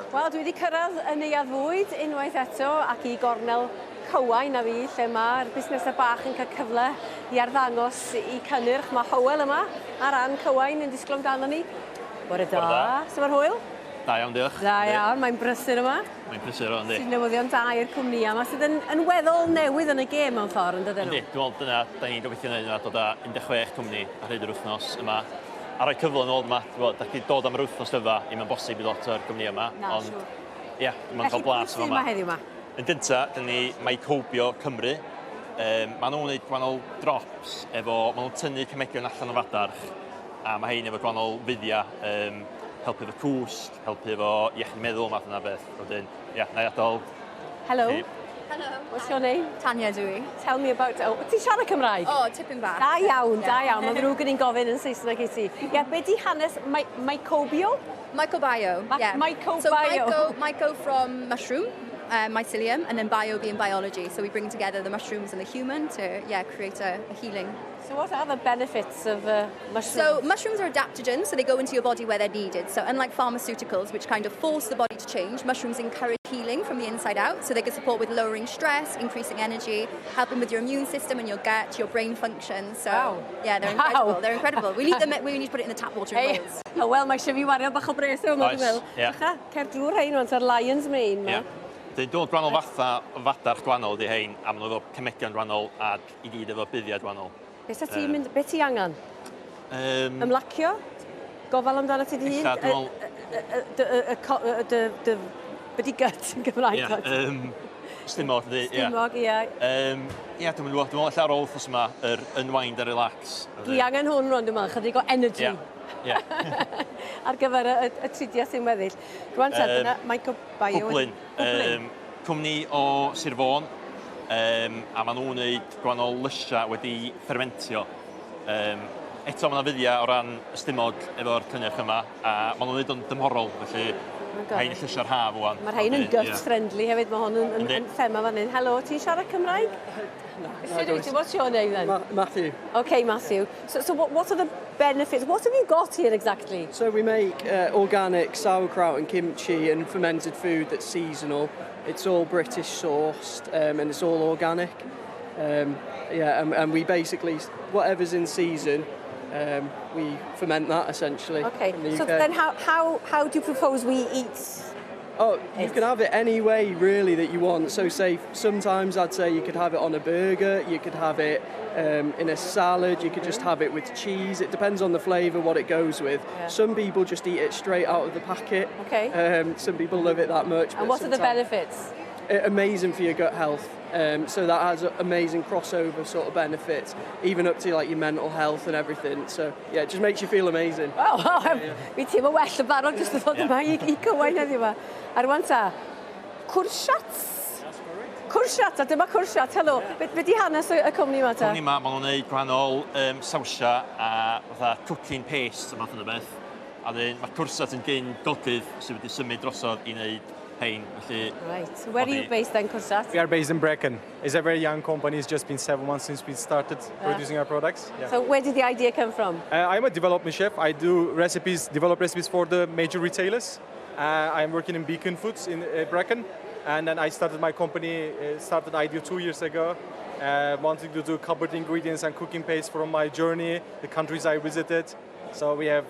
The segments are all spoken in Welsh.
Wel, dwi wedi cyrraedd y neuadd fwyd unwaith eto ac I gornel Cywain a fi, lle mae'r busnesau bach yn cael cyfle I arddangos I cynnyrch. Mae Hywel yma ar ran Cywain yn disgwyl amdano ni. Bore da. Sut mae'r hwyl? Da iawn, diolch. Da iawn, mae'n brysur yma. Mae'n brysur o, yndi. Sy'n newyddion da i'r cwmni yma, sydd yn weddol newydd yn y gêm mewn ffordd, yn dydyn nhw? Yndi, dwi'n meddwl dyna, da ni'n gobeithio wneud yna, dod â 16 cwmni ar hyd yr wythnos yma. A rhoi cyfle yn ôl yma, da chi dod am yr wythnos dyfa, I mae'n bosib I ddod o'r cwmni yma. Na, siŵr. Ia, mae'n cael blas yma. Felly, heddiw yma? Yn gynta, dyn ni Mycobio Cymru. Maen nhw'n gwneud gwahanol drops efo, maen nhw'n tynnu cymegion allan o fadarch. A mae hein efo gwahanol fuddiau, helpu efo cwsg, helpu efo iechyd meddwl, math yna beth. Wedyn, ia, na I adael. Hello. Hello. What's your name? Tanya dwi. Tell me about... Oh, ti'n siarad Cymraeg? Oh, tipyn bach. Da iawn, da iawn. Mae'n ddrwg yn un gofyn yn Saesneg I ti. Ie, be di hanes Mycobio? Mycobio, yeah. Mycobio. So myco from mushroom, mycelium, and then bio being biology. So we bring together the mushrooms and the human to, create a healing. So what are the benefits of mushrooms? So mushrooms are adaptogens, so they go into your body where they're needed. So unlike pharmaceuticals, which kind of force the body to change, mushrooms encourage healing from the inside out. So they can support with lowering stress, increasing energy, helping with your immune system and your gut, your brain function. So wow. Yeah, they're incredible. Wow. They're incredible. We need to put it in the tap water in Wales. Wel, mae eisiau fi wario bach o bres o yma, dwi'n meddwl. Oes, cer drwy'r rhain o'n ta'r Lion's Mane ma. Dwi'n dod gwahanol fadarch gwahanol di hein, a maen nhw efo cymegion gwahanol ac I gyd efo buddiad gwahanol. Be ti angen? Ymlacio? Gofal amdano ti dy hun? Be di gut yn Gymraeg? Stimog, di. Stimog, ie. Ie, dwi'n meddwl allan ar ôl wrthnos yma, yr unwind a relax. Dwi angen hwn rwan, dwi'n meddwl, chydig o energy. Ar gyfer y tridiau sy'n weddill. Rwan ta, dyna Mycobio. Hwblin. Cwmni o Sir Fôn. A maen nhw'n gwneud gwahanol lysiau wedi ffermentio. Eto mae yna fuddiau o ran ystumog efo'r cynnyrch yma, a maen nhw'n gwneud o'n dymhorol, felly rhain y llysio'r haf o'n. Mae'r rhain yn gut-friendly hefyd, mae hwn yn thema fan hyn. Helo, ti'n siarad Cymraeg? What's your name then? Matthew. Okay, Matthew. So what are the benefits? What have you got here exactly? So we make organic sauerkraut and kimchi and fermented food that's seasonal. It's all British sourced and it's all organic. And we basically, whatever's in season, we ferment that essentially. Okay, so then how do you propose we eat? Oh, you can have it any way really that you want. So say, sometimes I'd say you could have it on a burger, you could have it in a salad, you could just have it with cheese. It depends on the flavour, what it goes with. Yeah. Some people just eat it straight out of the packet. Okay. Some people love it that much. And what are the benefits? Amazing for your gut health. So that has amazing crossover sort of benefits, even up to like your mental health and everything. So yeah, it just makes you feel amazing. Wow, fi teimlo well y barod jyst yn ddod yma I Cywain heddiw yma. A rwan ta, cwrsiat? Cwrsiat, a dyma cwrsiat, helo. Be di hanes y cwmni yma ta? Cwmni yma, maen nhw'n gwneud gwahanol sawsia a fatha cooking paste a math yna beth. A mae cwrsiat yn gyn golygydd sydd wedi symud drosodd I wneud hein. Right, so where are you based then, Cwrsiat? We are based in Brecon. It's a very young company. It's just been 7 months since we started producing our products. Yeah. So where did the idea come from? I'm a development chef. I do develop recipes for the major retailers. I'm working in Beacon Foods in Brecon. And then I started my company, started IDEO 2 years ago, wanting to do cupboard ingredients and cooking paste from my journey, the countries I visited. So we have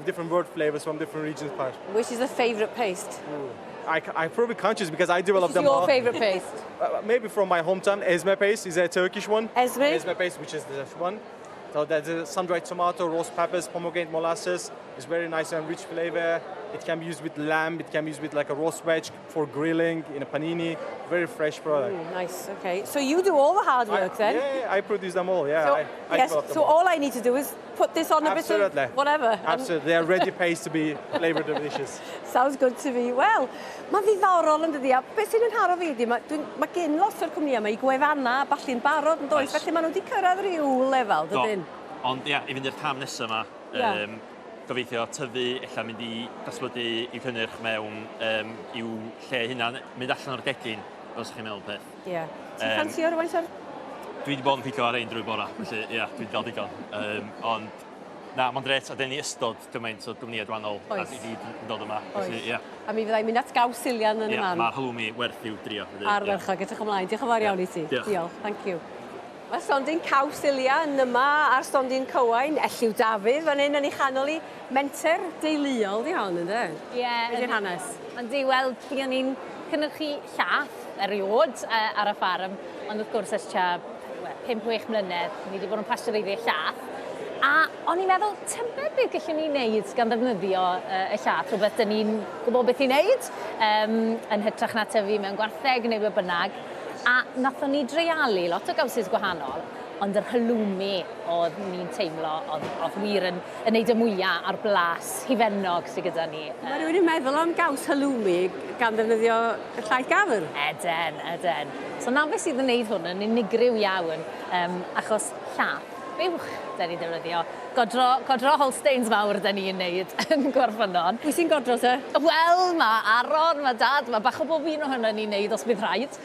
different word flavors from different regions. Which is a favourite paste? I'm probably conscious because I developed them all. What's your favourite paste? Maybe from my hometown, ezme paste is a Turkish one. Ezme? Ezme paste, which is the one. So that's sun-dried tomato, roast peppers, pomegranate molasses. It's very nice and rich flavor. It can be used with lamb. It can be used with like a roast veg for grilling in a panini. Very fresh product. Nice. Okay. So you do all the hard work then? Yeah, I produce them all. Yeah. So, I so all I need to do is put this on a bit of whatever. Absolutely. They are ready paste to be flavoured delicious. Sounds good to me. Wel, mae'n ddiddorol yn dydi. A beth sy'n nharo fi ydi, mae gen lot o'r cwmnïau yma I gwefanna, balli'n barod yn does. Felly maen nhw wedi cyrraedd rhyw lefel, dydyn? Ond ia, I fynd i'r cam nesaf yma, gobeithio tyfu, ella mynd I datblygu i'w cynnyrch mewn i'w lle hynna, mynd allan o'r gegin, os chi'n meddwl peth. Ie. Ti'n ffansio rhywun? Dwi wedi bod yn pico ar ein drwy'r bora, felly ia, dwi wedi gael digon. Ond Na, mae'n dret, a dyn ni ystod gymaint o gwmnïau gwahanol a Oes. i gyd yn dod yma. Oes. Felly, ie. A mi fyddai'n mynd at gaws Silian yn y Ie, man. mae'r halloumi werth i'w drio. Arferchog, edrych ymlaen. Diolch yn fawr iawn i ti. Diolch. Diolch, thank you. Mae Stondin caws Silia yn yma ar Stondin Cywain, Elliw Dafydd, fan hyn yn ei chanol i menter deuluol di hon, ynddo? Ie. Ydy'r hanes. Yndi, wel, buon ni'n cynhyrchu llath eriod ar y ffarm, ond wrth gwrs ys tua 5-6 mlynedd, ni wedi bod yn pasteuriddio'r llath. A o'n i'n meddwl, tybed beth gallwn ni wneud gan ddefnyddio y llath, rhywbeth dyn ni'n gwybod beth i wneud, yn hytrach na tyfu mewn gwartheg neu be bynnag. A nathon ni dreialu lot o gawsys gwahanol, ond yr halloumi oedd ni'n teimlo oedd wir yn neud y mwyaf ar blas hifennog sydd gyda ni. Mae rhywun yn meddwl am gaws halloumi gan ddefnyddio y llaeth gafr. Eden. So na beth sydd yn neud hwn yn unigryw iawn, achos llath buwch da ni ddefnyddio. Godro Holsteins mawr da ni'n neud yn Gwarffynnon. Pwy sy'n godro te? Wel, mae Aron, mae Dad, mae bach o bob un ohono ni'n neud os bydd rhaid.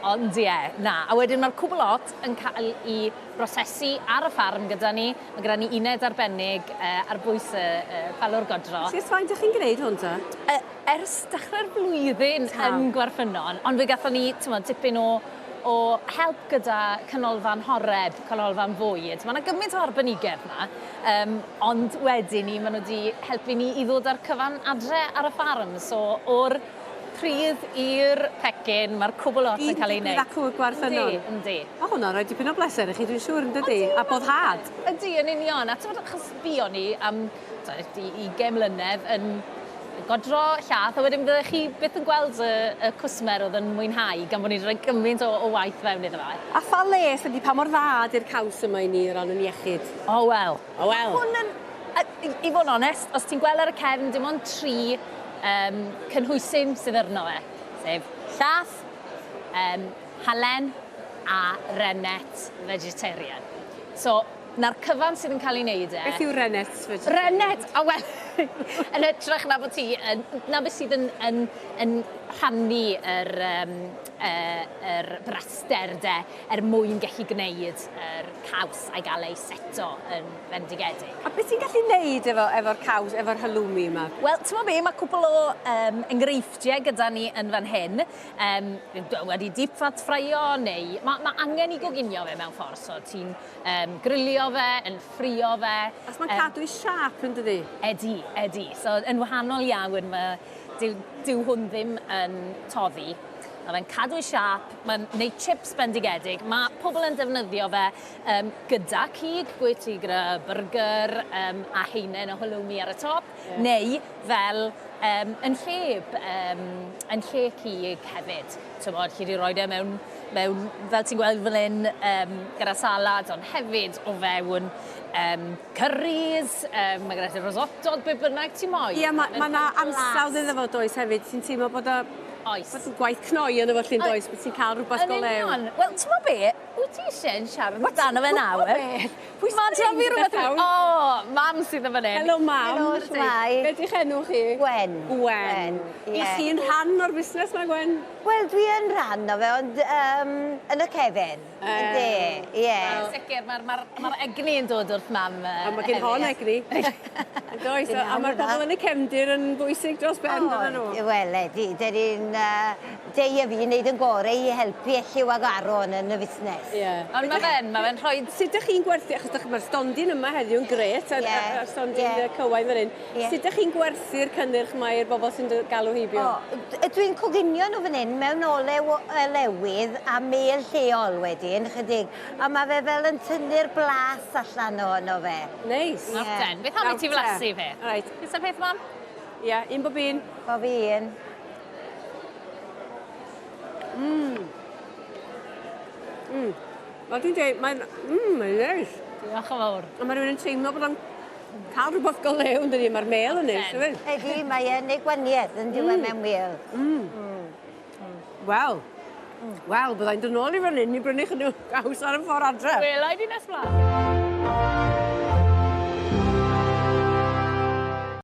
Ond ie, na. A wedyn mae'r cwbl lot yn cael i brosesu ar y ffarm gyda ni. Mae gyda ni uned arbennig ar bwys y palwr godro. Sut faint ych chi'n gwneud hwn te? Ers dechrau'r flwyddyn yn Gwarffynnon, ond fe gatho ni tipyn o help gyda canolfan horeb, canolfan fwyd. Mae yna gymaint o arbenigedd yma, ond wedyn ni, maen nhw wedi helpu ni i ddod â'r cyfan adre ar y ffarm. So, o'r pridd i'r pecyn, mae'r cwbl lot yn cael ei wneud. Gyd acw y Gwarffynnon? Yndi. O hwnna, rhaid dipyn o bleser i chi, dwi'n siŵr, yn dydi? A boddhad? Yndi, yn union. A ti'n achos bio ni am 20 mlynedd yn godro llath, a wedyn byddech chi byth yn gweld y cwsmer oedd yn mwynhau gan bod ni'n rhoi gymaint o waith fewn iddo fe. A pha les ydy pa mor dda ydy'r caws yma i ni o ran yn iechyd? O, wel. Wel. I fod yn onest, os ti'n gweld ar y cefn, dim ond 3 cynhwysyn sydd arno fe. Sef llath, halen a rennet vegetarian. So, na'r cyfan sydd yn cael ei wneud e. Beth yw rennet vegetarian? Rennet! O, wel, yn hytrach na bod ti, na beth sydd yn rhannu yr braster de, mwyn gallu gwneud yr caws a'i gael ei seto yn fendigedig. A beth ti'n gallu wneud efo'r caws, efo'r halloumi yma? Wel, ti'n mo be, mae cwbl o enghreifftiau gyda ni yn fan hyn. Wedi deep fat ffraio, neu mae angen i goginio fe mewn ffordd. So, ti'n grilio fe, yn ffrio fe. As mae'n cadw i siap yn dydi? Edi. So, yn wahanol iawn, dyw hwn ddim yn toddi. Mae fe'n cadw i siap, mae'n gwneud chips bendigedig. Mae pobl yn defnyddio fe gyda cig, gwyt i gyda burger a heinen o halloumi ar y top, neu fel yn lle cig hefyd. Ti'n bod, chi wedi rhoi e mewn, fel ti'n gweld fel un, gyda salad, ond hefyd o fewn curries, mae gyda ti risotto, be bynnag ti'n moyn. Ie, mae yna ansawdd iddo fo does hefyd. Ti'n teimlo bod Oes. gwaith cnoi yn y fo llun does, bod ti'n cael rhywbeth go lew. Wel, ti'n mo be? Wyt ti eisiau siarad amdano fe nawr? Pwy sy'n Ti'n fi rhywbeth? O, mam sydd yn fan hyn. Helo, mam. Helo, shwmai? Be di'ch enw chi? Gwen. Gwen. Ie. I chi'n rhan o'r busnes yma, Gwen? Wel, dwi yn rhan o fe, ond yn y cefn. Yndi, ie. Sicr, mae'r egni yn dod wrth mam A mae gen hon egni. Does, a mae'r pobl yn y cefndir yn bwysig dros ben dyn nhw. Wel, dyn ni'n deu a fi wneud yn gorau i helpu Elliw ag Aron yn y busnes. Ie. Ond mae fe'n rhoi... Sut ydych chi'n gwerthu, achos mae'r stondin yma heddiw yn gret, a stondin Cywain fan hyn. Sut ydych chi'n gwerthu'r cynnyrch mae i'r bobl sy'n galw heibio? Dwi'n coginio nhw fan hyn mewn olew lewydd a mel lleol wedyn, chydig. A mae fe fel yn tynnu'r blas allan ono fe. Neis. Nawten, beth am i ti flasu fe? Reit. Beth am peth, mam? Ie, un bob un. Bob un. Wel, dwi'n dweud, mae'n neis. Diolch yn fawr. A mae rhywun yn teimlo bod o'n cael rhywbeth go lew, yn dydi? Mae'r mel yn neis, yfyd. Ydy, mae e'n ei gwaniaeth yn diwedd mewn mel. Wel, byddai'n dod nôl i fan hyn i brynu chydig gaws ar y ffordd adre. Welai di nes blaen.